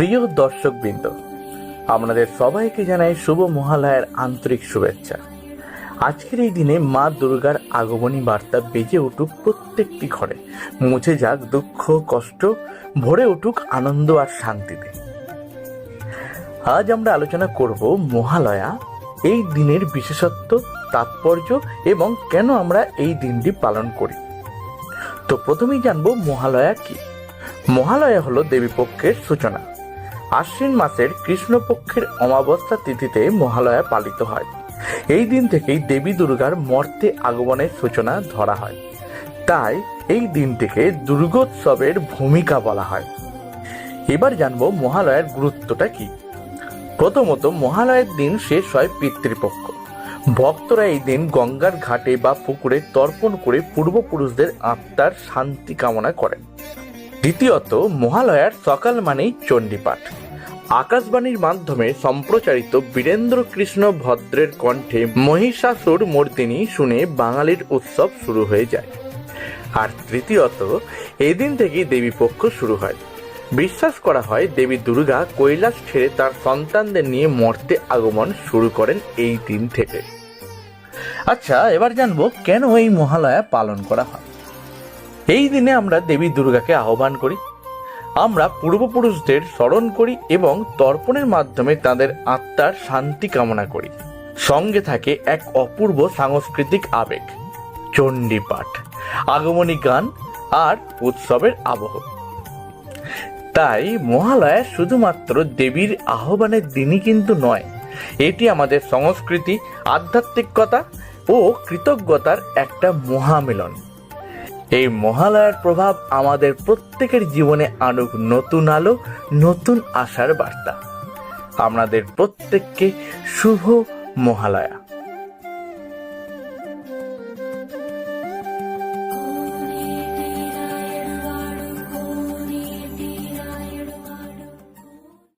প্রিয় দর্শকবৃন্দ, আপনাদের সবাইকে জানাই শুভ মহালয়ার আন্তরিক শুভেচ্ছা। আজকের এই দিনে মা দুর্গার আগমনী বার্তা বেজে উঠুক প্রত্যেকটি ঘরে, মুছে যাক দুঃখ কষ্ট, ভরে উঠুক আনন্দ আর শান্তিতে। আজ আমরা আলোচনা করব মহালয়া, এই দিনের বিশেষত্ব, তাৎপর্য এবং কেন আমরা এই দিনটি পালন করি। তো প্রথমেই জানবো মহালয়া কি। মহালয়া হলো দেবীপক্ষের সূচনা। আশ্বিন মাসের কৃষ্ণপক্ষের অমাবস্যা তিথিতে মহালয়া পালিত হয়। এই দিন থেকেই দেবী দুর্গার মর্তে আগমনের সূচনা ধরা হয়। তাই এই দিনটিকে দুর্গোৎসবের ভূমিকা বলা হয়। এবার জানবো মহালয়ার গুরুত্বটা কি। প্রথমত, মহালয়ার দিন শেষ হয় পিতৃপক্ষ। ভক্তরা এই দিন গঙ্গার ঘাটে বা পুকুরে তর্পণ করে পূর্বপুরুষদের আত্মার শান্তি কামনা করেন। দ্বিতীয়ত, মহালয়ার সকাল মানেই চণ্ডীপাঠ। আকাশবাণীর মাধ্যমে সম্প্রচারিত বীরেন্দ্র কৃষ্ণ ভদ্রের কণ্ঠে মহিষাসুর মর্দিনী শুনে বাঙালির উৎসব শুরু হয়ে যায়। আর তৃতীয়ত, এদিন থেকেই দেবীপক্ষ শুরু হয়। বিশ্বাস করা হয় দেবী দুর্গা কৈলাস ছেড়ে তার সন্তানদের নিয়ে মর্তে আগমন শুরু করেন এই দিন থেকে। আচ্ছা, এবার জানবো কেন এই মহালয়া পালন করা হয়। এই দিনে আমরা দেবী দুর্গাকে আহ্বান করি, আমরা পূর্বপুরুষদের স্মরণ করি এবং তর্পণের মাধ্যমে তাদের আত্মার শান্তি কামনা করি। সঙ্গে থাকে এক অপূর্ব সাংস্কৃতিক আবেগ, চণ্ডীপাঠ, আগমনী গান আর উৎসবের আবহ। তাই মহালয়া শুধুমাত্র দেবীর আহ্বানের দিনই কিন্তু নয়, এটি আমাদের সংস্কৃতি, আধ্যাত্মিকতা ও কৃতজ্ঞতার একটা মহামিলন। এই মহালয়ার প্রভাব আমাদের প্রত্যেকের জীবনে আনুক নতুন আলো, নতুন আশার বার্তা। আপনাদের প্রত্যেককে শুভ মহালয়া।